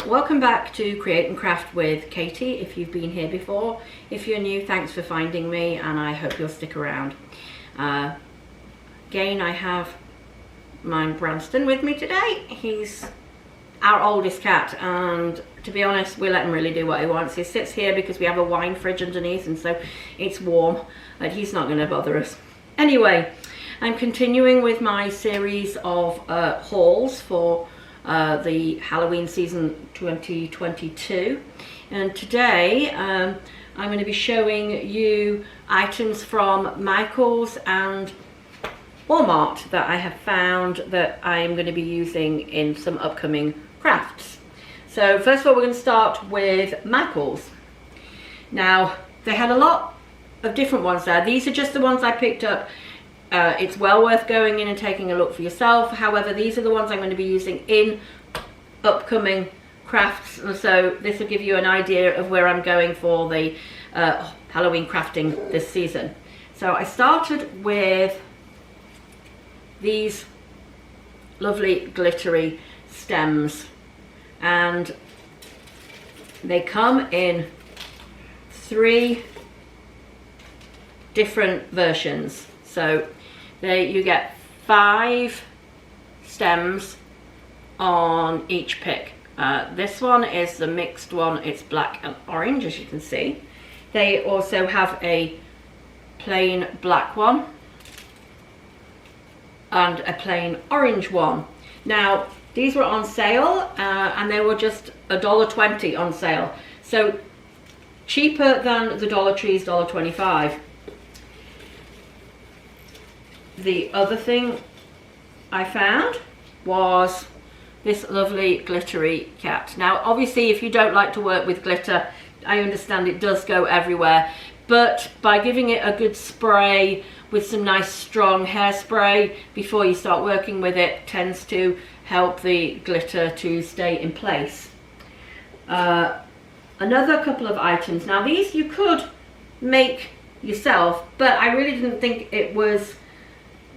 Welcome back to Create and Craft with Katie, if you've been here before. If you're new, thanks for finding me, and I hope you'll stick around. Again, I have my Branston with me today. He's our oldest cat, and to be honest, we let him really do what he wants. He sits here because we have a wine fridge underneath, and so it's warm, and he's not going to bother us. Anyway, I'm continuing with my series of hauls for the Halloween season 2022, and today I'm going to be showing you items from Michael's and Walmart that I have found that I am going to be using in some upcoming crafts. So first of all, we're going to start with Michael's. Now, they had a lot of different ones there. These are just the ones I picked up. It's well worth going in and taking a look for yourself. However, these are the ones I'm going to be using in upcoming crafts, and so this will give you an idea of where I'm going for the Halloween crafting this season. So I started with these lovely glittery stems, and they come in 3 different versions. So you get 5 stems on each pick. This one is the mixed one. It's black and orange, as you can see. They also have a plain black one and a plain orange one. Now, these were on sale, and they were just $1.20 on sale. So cheaper than the Dollar Tree's $1.25. The other thing I found was this lovely glittery cat. Now, obviously, if you don't like to work with glitter, I understand it does go everywhere, but by giving it a good spray with some nice strong hairspray before you start working with it tends to help the glitter to stay in place. Another couple of items. Now, these you could make yourself, but I really didn't think it was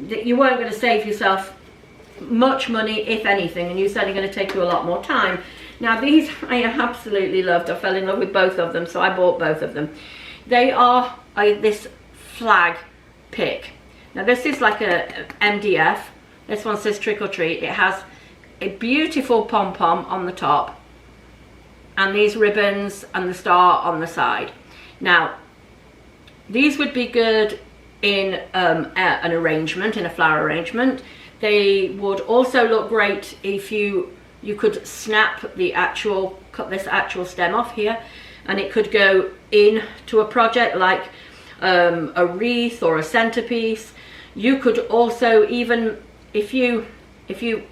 that you weren't going to save yourself much money, if anything, and you said it's going to take you a lot more time. Now, these I absolutely loved. I fell in love with both of them, so I bought both of them. They are this flag pick. Now, this is like a MDF. This one says trick or treat. It has a beautiful pom-pom on the top and these ribbons and the star on the side. Now, these would be good in an arrangement, in a flower arrangement. They would also look great if you could snap cut this actual stem off here, and it could go into a project like a wreath or a centerpiece. You could also, even if you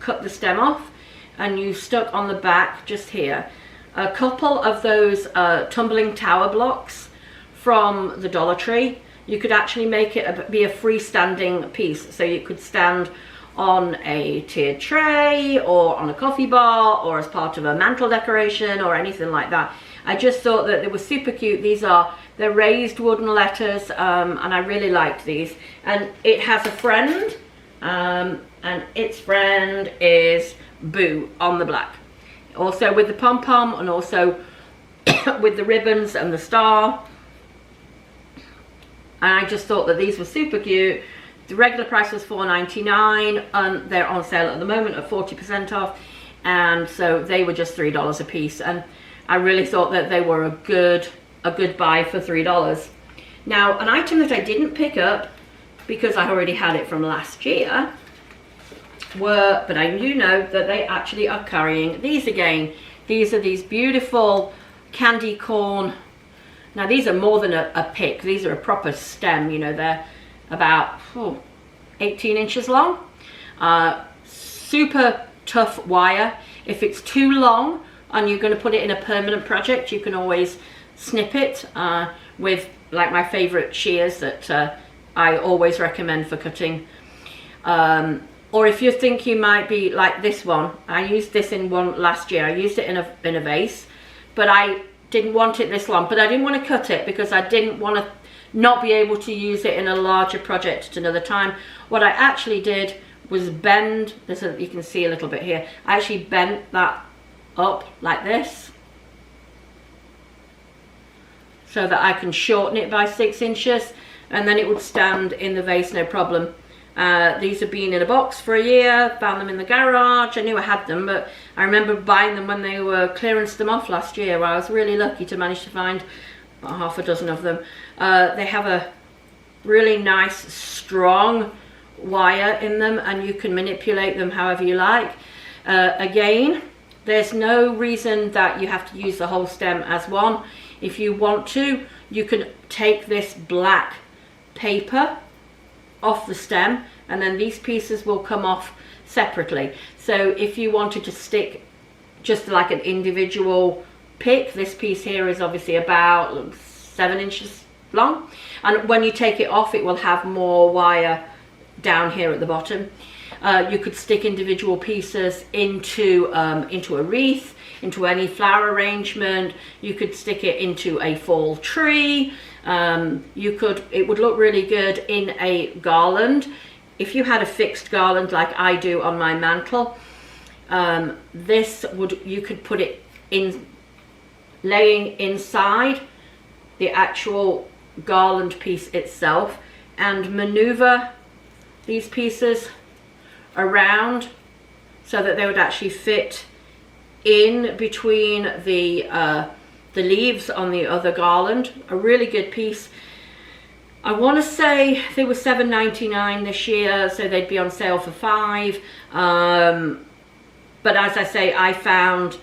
cut the stem off and you stuck on the back just here a couple of those tumbling tower blocks from the Dollar Tree, you could actually make it be a freestanding piece. So you could stand on a tiered tray or on a coffee bar or as part of a mantle decoration or anything like that. I just thought that they were super cute. They're raised wooden letters, and I really liked these. And it has a friend, and its friend is Boo on the black. Also with the pom-pom, and also with the ribbons and the star. And I just thought that these were super cute. The regular price was $4.99, and they're on sale at the moment at 40% off, and so they were just $3 a piece, and I really thought that they were a good buy for $3. Now, an item that I didn't pick up because I already had it from last year but I do know that they actually are carrying these again. These are these beautiful candy corn. Now, these are more than a pick. These are a proper stem, you know. They're about 18 inches long. Super tough wire. If it's too long and you're going to put it in a permanent project, you can always snip it with like my favorite shears that I always recommend for cutting. Or if you think you might be like this one, I used this in one last year. I used it in a vase, but I didn't want it this long, but I didn't want to cut it because I didn't want to not be able to use it in a larger project at another time. What I actually did was bend this, you can see a little bit here. I actually bent that up like this, so that I can shorten it by 6 inches, and then it would stand in the vase no problem. These have been in a box for a year, found them in the garage. I knew I had them, but I remember buying them when they were clearance them off last year, where I was really lucky to manage to find about half a dozen of them. They have a really nice strong wire in them, and you can manipulate them however you like. Again, there's no reason that you have to use the whole stem as one. If you want to, you can take this black paper off the stem, and then these pieces will come off separately. So if you wanted to stick just like an individual pick, this piece here is obviously about 7 inches long, and when you take it off, it will have more wire down here at the bottom. You could stick individual pieces into a wreath, into any flower arrangement. You could stick it into a fall tree. It would look really good in a garland. If you had a fixed garland like I do on my mantle, you could put it in, laying inside the actual garland piece itself, and maneuver these pieces around so that they would actually fit in between the leaves on the other garland. A really good piece. I want to say they were $7.99 this year, so they'd be on sale for $5. But as I say, I found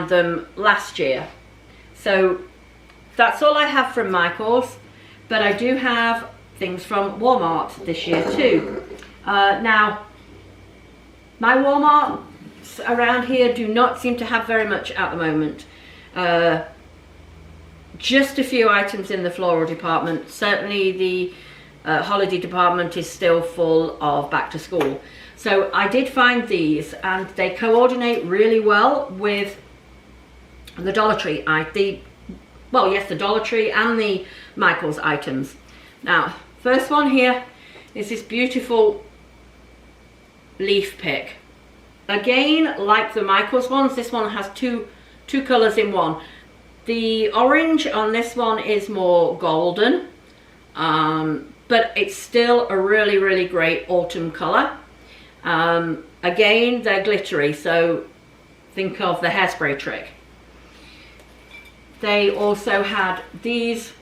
them last year. So that's all I have from Michael's, but I do have things from Walmart this year too. Now, my Walmarts around here do not seem to have very much at the moment. Just a few items in the floral department. Certainly the holiday department is still full of back to school. So I did find these, and they coordinate really well with the Dollar Tree. The Dollar Tree and the Michael's items. Now, first one here is this beautiful leaf pick. Again, like the Michael's ones, this one has two colors in one. The orange on this one is more golden, but it's still a really, really great autumn color. Again, they're glittery, so think of the hairspray trick. They also had these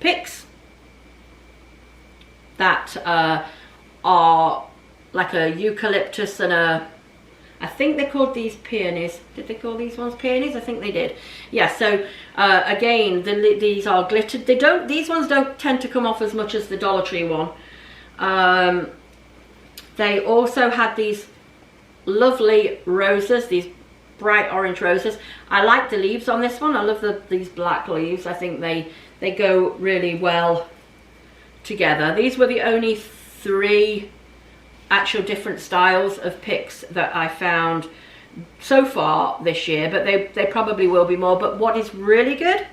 picks that are like a eucalyptus and I think they called these peonies. Did they call these ones peonies? I think they did. Yeah, so again, these are glittered. These ones don't tend to come off as much as the Dollar Tree one. They also had these lovely roses, these bright orange roses. I like the leaves on this one. I love these black leaves. I think they go really well together. These were the only 3 actual different styles of picks that I found so far this year, but they probably will be more. But what is really good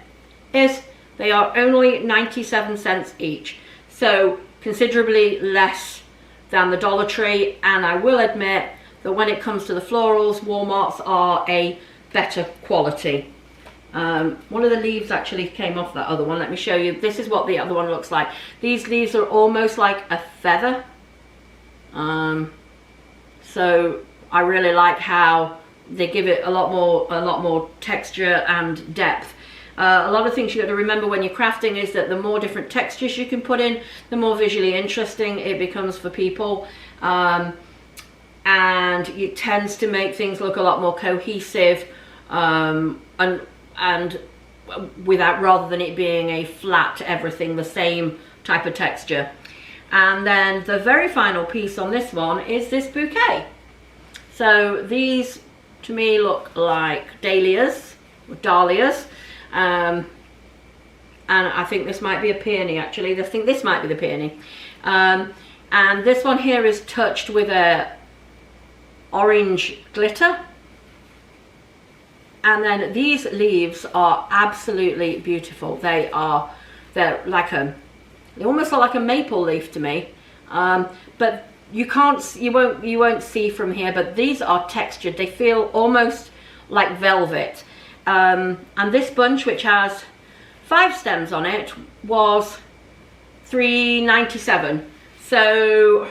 is they are only 97 cents each, so considerably less than the Dollar Tree. And I will admit that when it comes to the florals, Walmart's are a better quality. One of the leaves actually came off that other one. Let me show you. This is what the other one looks like. These leaves are almost like a feather. So I really like how they give it a lot more texture and depth. A lot of things you got to remember when you're crafting is that the more different textures you can put in, the more visually interesting it becomes for people. And it tends to make things look a lot more cohesive, and without, rather than it being a flat everything the same type of texture. And then the very final piece on this one is this bouquet. So these to me look like dahlias or dahlias, and I think this might be a peony actually. I think this might be the peony. And this one here is touched with a orange glitter. And then these leaves are absolutely beautiful. They're like they almost look like a maple leaf to me. But you won't see from here, but these are textured. They feel almost like velvet. And this bunch, which has 5 stems on it, was $3.97. So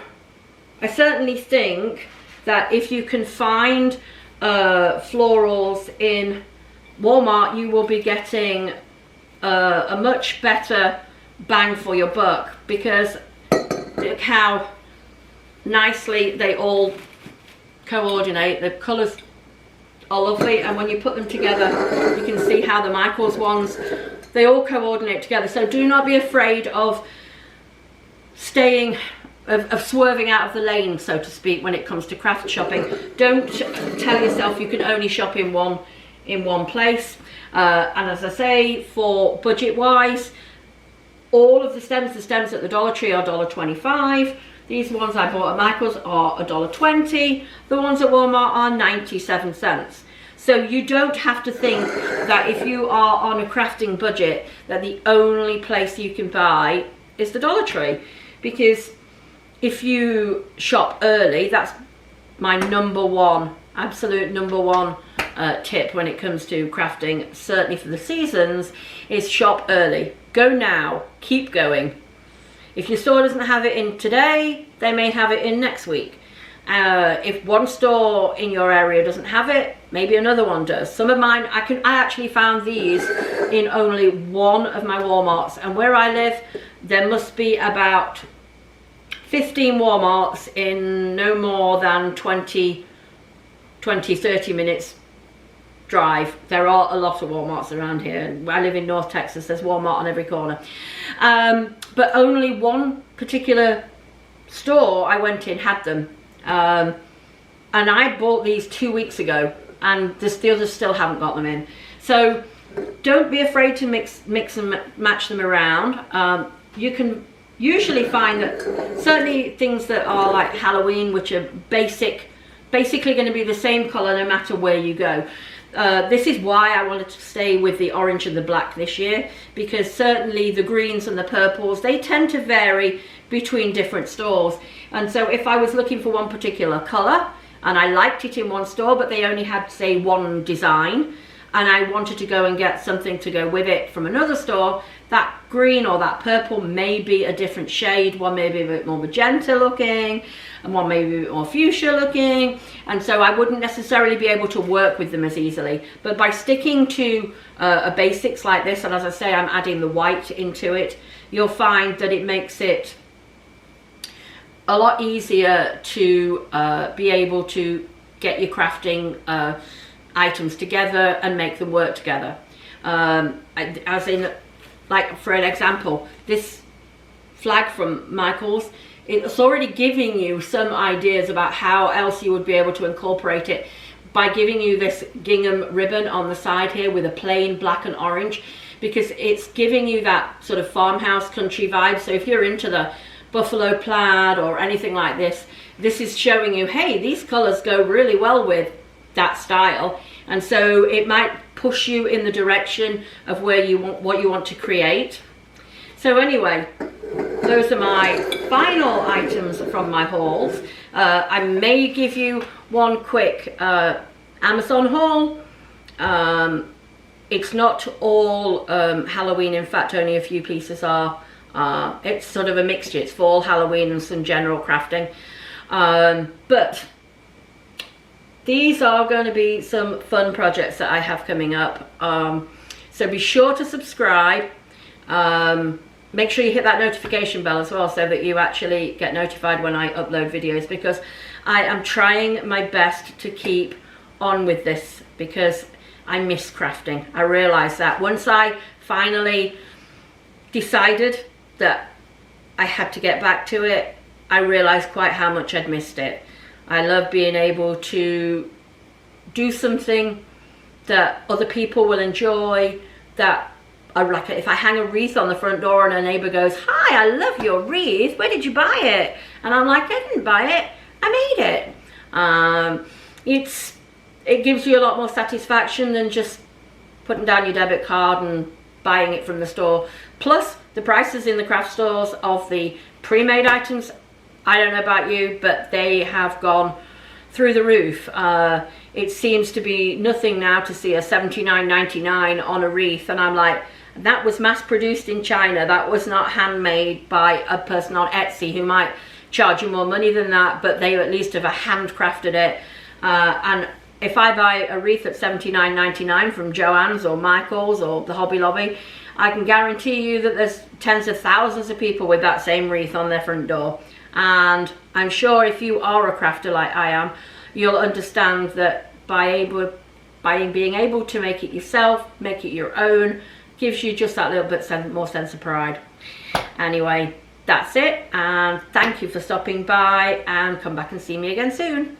I certainly think that if you can find florals in Walmart, you will be getting a much better bang for your buck, because look how nicely they all coordinate. The colours are lovely, and when you put them together you can see how the Michaels ones, they all coordinate together. So do not be afraid of swerving out of the lane, so to speak, when it comes to craft shopping. Don't tell yourself you can only shop in one place. And as I say, for budget wise, all of the stems at the Dollar Tree are $1.25. These ones I bought at Michael's are $1.20. The ones at Walmart are 97 cents. So you don't have to think that if you are on a crafting budget that the only place you can buy is the Dollar Tree, because if you shop early, that's my absolute number one tip when it comes to crafting, certainly for the seasons, is shop early. Go now, keep going. If your store doesn't have it in today, they may have it in next week. If one store in your area doesn't have it, maybe another one does. Some of mine, I actually found these in only one of my Walmarts, and where I live there must be about 15 Walmarts in no more than 20, 30 minutes drive. There are a lot of Walmarts around here. I live in North Texas, there's Walmart on every corner. But only one particular store I went in had them. And I bought these 2 weeks ago, and the others still haven't got them in. So don't be afraid to mix and match them around. You can usually find that certainly things that are like Halloween, which are basically going to be the same color no matter where you go. This is why I wanted to stay with the orange and the black this year, because certainly the greens and the purples, they tend to vary between different stores. And so if I was looking for one particular color and I liked it in one store, but they only had, say, one design, and I wanted to go and get something to go with it from another store, that green or that purple may be a different shade. One may be a bit more magenta looking, and one may be a bit more fuchsia looking, and so I wouldn't necessarily be able to work with them as easily. But by sticking to a basics like this, and as I say, I'm adding the white into it, you'll find that it makes it a lot easier to be able to get your crafting items together and make them work together. As in, like for an example, this flag from Michael's, it's already giving you some ideas about how else you would be able to incorporate it by giving you this gingham ribbon on the side here with a plain black and orange, because it's giving you that sort of farmhouse country vibe. So if you're into the buffalo plaid or anything like this, this is showing you, hey, these colors go really well with that style. And so it might push you in the direction of where you want, what you want to create. So anyway, those are my final items from my hauls. I may give you one quick Amazon haul. It's not all Halloween, in fact only a few pieces are. It's sort of a mixture, it's fall, Halloween and some general crafting. But these are going to be some fun projects that I have coming up. So be sure to subscribe. Make sure you hit that notification bell as well, so that you actually get notified when I upload videos, because I am trying my best to keep on with this, because I miss crafting. I realized that once I finally decided that I had to get back to it, I realized quite how much I'd missed it. I love being able to do something that other people will enjoy, that like if I hang a wreath on the front door and a neighbor goes, "Hi, I love your wreath, where did you buy it?" And I'm like, "I didn't buy it, I made it." It gives you a lot more satisfaction than just putting down your debit card and buying it from the store. Plus, the prices in the craft stores of the pre-made items I don't know about you, but they have gone through the roof. It seems to be nothing now to see a $79.99 on a wreath, and I'm like, that was mass produced in China. That was not handmade by a person on Etsy who might charge you more money than that, but they at least have handcrafted it. And if I buy a wreath at $79.99 from Joann's or Michael's or the Hobby Lobby, I can guarantee you that there's tens of thousands of people with that same wreath on their front door. And I'm sure if you are a crafter like I am, you'll understand that by being able to make it yourself, make it your own, gives you just that little bit more sense of pride. Anyway, that's it, and thank you for stopping by, and come back and see me again soon.